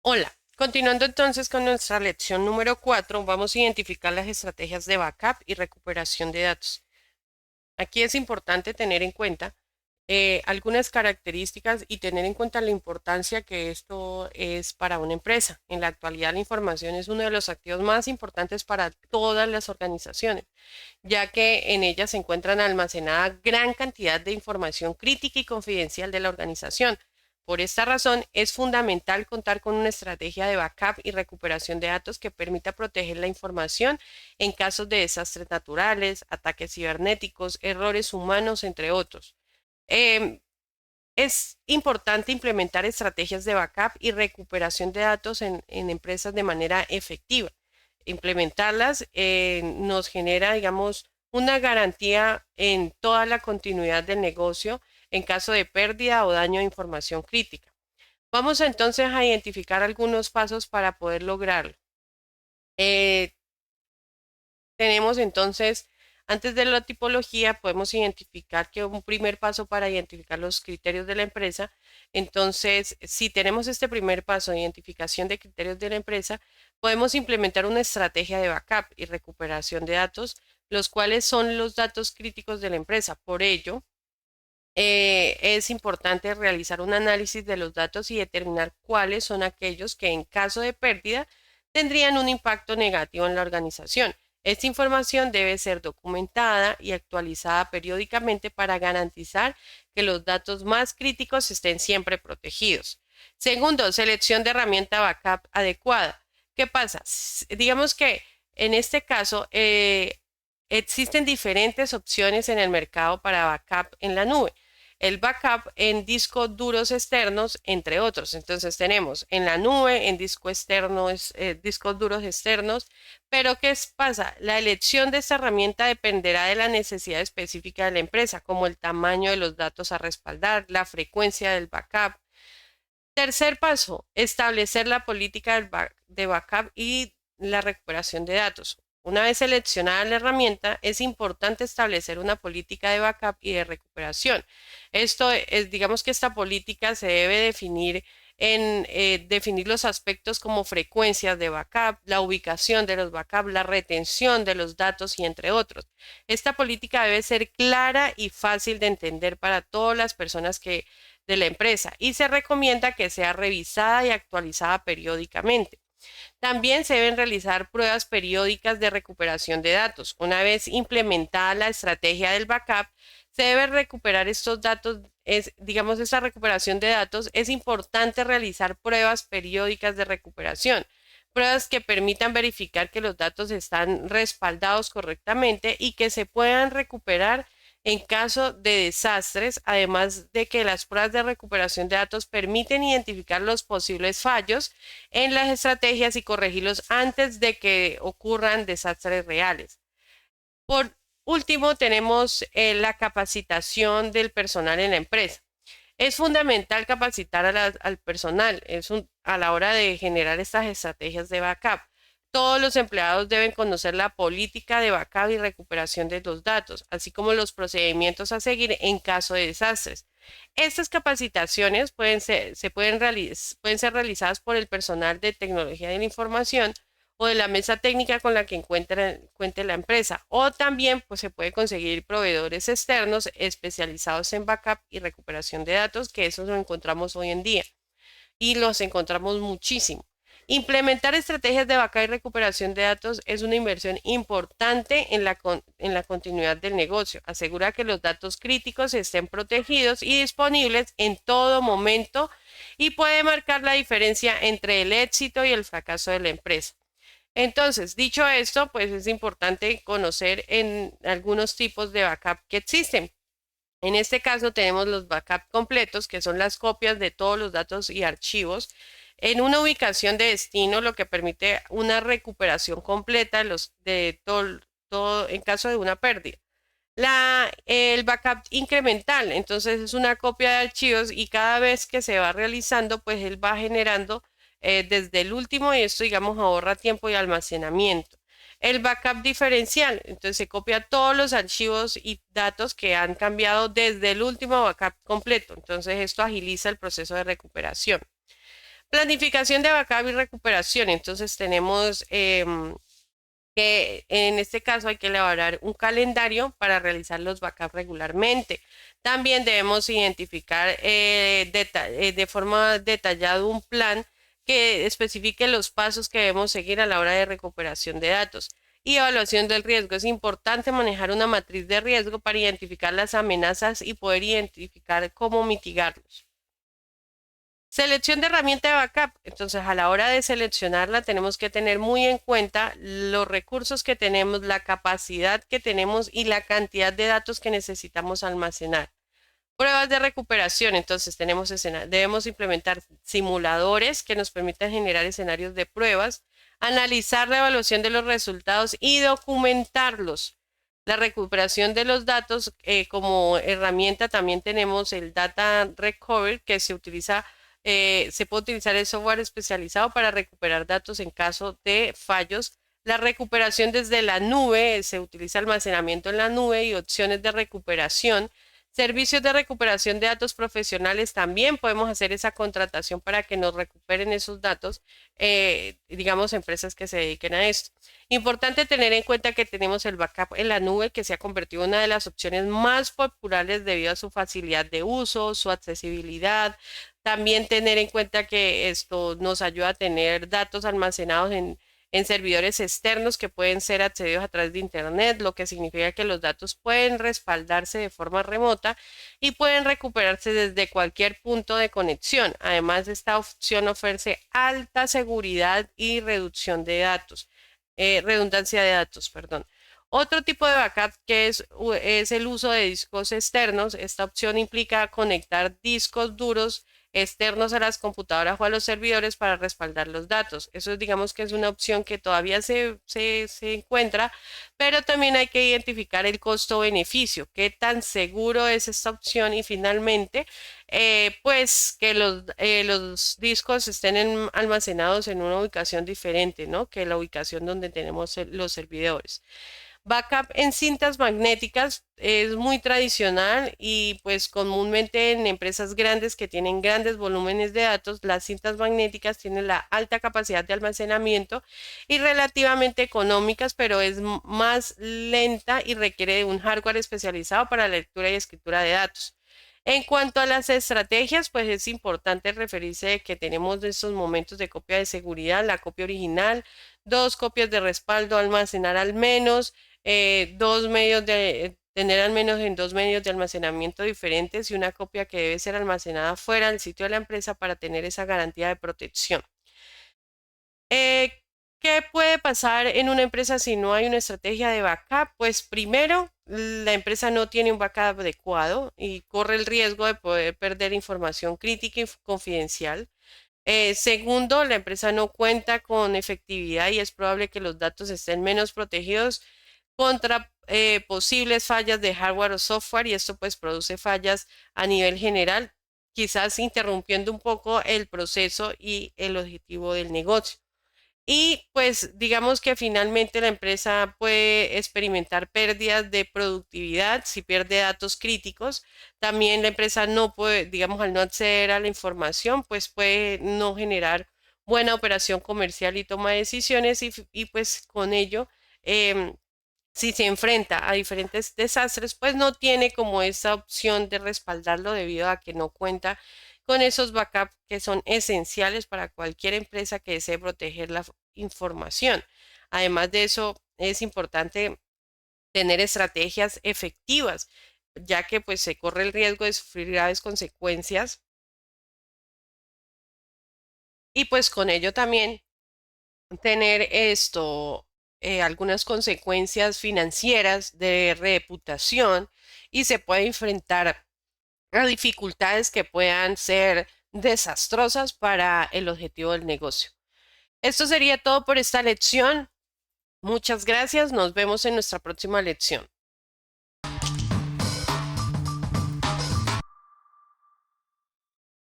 Hola, continuando entonces con nuestra lección número 4, vamos a identificar las estrategias de backup y recuperación de datos. Aquí es importante tener en cuenta algunas características y tener en cuenta la importancia que esto es para una empresa. En la actualidad, la información es uno de los activos más importantes para todas las organizaciones, ya que en ellas se encuentran almacenada gran cantidad de información crítica y confidencial de la organización. Por esta razón, es fundamental contar con una estrategia de backup y recuperación de datos que permita proteger la información en casos de desastres naturales, ataques cibernéticos, errores humanos, entre otros. Em, es importante implementar estrategias de backup y recuperación de datos en empresas de manera efectiva. Implementarlas nos genera, digamos, una garantía en toda la continuidad del negocio en caso de pérdida o daño de información crítica. Vamos entonces a identificar algunos pasos para poder lograrlo. Eh, Tenemos entonces, antes de la tipología, podemos identificar que un primer paso para identificar los criterios de la empresa. Entonces, si tenemos este primer paso de identificación de criterios de la empresa, podemos implementar una estrategia de backup y recuperación de datos, los cuales son los datos críticos de la empresa. Por ello, es importante realizar un análisis de los datos y determinar cuáles son aquellos que en caso de pérdida tendrían un impacto negativo en la organización. Esta información debe ser documentada y actualizada periódicamente para garantizar que los datos más críticos estén siempre protegidos. Segundo, selección de herramienta backup adecuada. ¿Qué pasa? Digamos que en este caso existen diferentes opciones en el mercado para backup en la nube, el backup en discos duros externos, entre otros. Entonces tenemos en la nube, en discos duros externos, pero pasa? La elección de esta herramienta dependerá de la necesidad específica de la empresa, como el tamaño de los datos a respaldar, la frecuencia del backup. Tercer paso, establecer la política de backup y la recuperación de datos. Una vez seleccionada la herramienta, es importante establecer una política de backup y de recuperación. Esto es, digamos que esta política se debe definir en definir los aspectos como frecuencias de backup, la ubicación de los backups, la retención de los datos y entre otros. Esta política debe ser clara y fácil de entender para todas las personas de la empresa y se recomienda que sea revisada y actualizada periódicamente. También se deben realizar pruebas periódicas de recuperación de datos. Una vez implementada la estrategia del backup, se debe recuperar estos datos. Digamos, esta recuperación de datos es importante realizar pruebas periódicas de recuperación, pruebas que permitan verificar que los datos están respaldados correctamente y que se puedan recuperar en caso de desastres, además de que las pruebas de recuperación de datos permiten identificar los posibles fallos en las estrategias y corregirlos antes de que ocurran desastres reales. Por último, tenemos la capacitación del personal en la empresa. Es fundamental capacitar al personal a la hora de generar estas estrategias de backup. Todos los empleados deben conocer la política de backup y recuperación de los datos, así como los procedimientos a seguir en caso de desastres. Estas capacitaciones pueden ser realizadas por el personal de tecnología de la información o de la mesa técnica con la que cuente la empresa. O también pues, se puede conseguir proveedores externos especializados en backup y recuperación de datos, que eso lo encontramos hoy en día y los encontramos muchísimo. Implementar estrategias de backup y recuperación de datos es una inversión importante en la continuidad del negocio. Asegura que los datos críticos estén protegidos y disponibles en todo momento y puede marcar la diferencia entre el éxito y el fracaso de la empresa. Entonces, dicho esto, pues es importante conocer en algunos tipos de backup que existen. En este caso tenemos los backup completos, que son las copias de todos los datos y archivos en una ubicación de destino, lo que permite una recuperación completa de todo en caso de una pérdida. El backup incremental, entonces es una copia de archivos y cada vez que se va realizando, pues él va generando desde el último y esto, digamos, ahorra tiempo y almacenamiento. El backup diferencial, entonces se copia todos los archivos y datos que han cambiado desde el último backup completo, entonces esto agiliza el proceso de recuperación. Planificación de backup y recuperación. Entonces tenemos que en este caso hay que elaborar un calendario para realizar los backups regularmente. También debemos identificar de forma detallada un plan que especifique los pasos que debemos seguir a la hora de recuperación de datos. Y evaluación del riesgo. Es importante manejar una matriz de riesgo para identificar las amenazas y poder identificar cómo mitigarlos. Selección de herramienta de backup. Entonces, a la hora de seleccionarla, tenemos que tener muy en cuenta los recursos que tenemos, la capacidad que tenemos y la cantidad de datos que necesitamos almacenar. Pruebas de recuperación. Entonces, debemos implementar simuladores que nos permitan generar escenarios de pruebas, analizar la evaluación de los resultados y documentarlos. La recuperación de los datos como herramienta también tenemos el Data Recovery que se puede utilizar el software especializado para recuperar datos en caso de fallos. La recuperación desde la nube, se utiliza almacenamiento en la nube y opciones de recuperación. Servicios de recuperación de datos profesionales, también podemos hacer esa contratación para que nos recuperen esos datos, digamos, empresas que se dediquen a esto. Importante tener en cuenta que tenemos el backup en la nube, que se ha convertido en una de las opciones más populares debido a su facilidad de uso, su accesibilidad. También tener en cuenta que esto nos ayuda a tener datos almacenados en servidores externos que pueden ser accedidos a través de Internet, lo que significa que los datos pueden respaldarse de forma remota y pueden recuperarse desde cualquier punto de conexión. Además, esta opción ofrece alta seguridad y reducción de datos, redundancia de datos, perdón. Otro tipo de backup que es el uso de discos externos. Esta opción implica conectar discos duros externos a las computadoras o a los servidores para respaldar los datos. Eso digamos que es una opción que todavía se encuentra, pero también hay que identificar el costo-beneficio, qué tan seguro es esta opción y finalmente, pues que los discos estén almacenados en una ubicación diferente, ¿no? Que la ubicación donde tenemos los servidores. Backup en cintas magnéticas es muy tradicional y pues comúnmente en empresas grandes que tienen grandes volúmenes de datos, las cintas magnéticas tienen la alta capacidad de almacenamiento y relativamente económicas, pero es más lenta y requiere de un hardware especializado para la lectura y escritura de datos. En cuanto a las estrategias, pues es importante referirse de que tenemos estos momentos de copia de seguridad, la copia original, dos copias de respaldo, almacenar al menos tener al menos en dos medios de almacenamiento diferentes y una copia que debe ser almacenada fuera del sitio de la empresa para tener esa garantía de protección. Eh, ¿Qué puede pasar en una empresa si no hay una estrategia de backup? Pues primero, la empresa no tiene un backup adecuado y corre el riesgo de poder perder información crítica y confidencial. Segundo, la empresa no cuenta con efectividad y es probable que los datos estén menos protegidos contra posibles fallas de hardware o software y esto pues produce fallas a nivel general, quizás interrumpiendo un poco el proceso y el objetivo del negocio. Y pues digamos que finalmente la empresa puede experimentar pérdidas de productividad si pierde datos críticos. También la empresa no puede, digamos, al no acceder a la información, pues puede no generar buena operación comercial y toma de decisiones y pues con ello, em, si se enfrenta a diferentes desastres, pues no tiene como esa opción de respaldarlo debido a que no cuenta con esos backups que son esenciales para cualquier empresa que desee proteger la información. Además de eso, es importante tener estrategias efectivas, ya que pues se corre el riesgo de sufrir graves consecuencias y pues con ello también tener algunas consecuencias financieras de reputación y se puede enfrentar a dificultades que puedan ser desastrosas para el objetivo del negocio. Esto sería todo por esta lección. Muchas gracias. Nos vemos en nuestra próxima lección.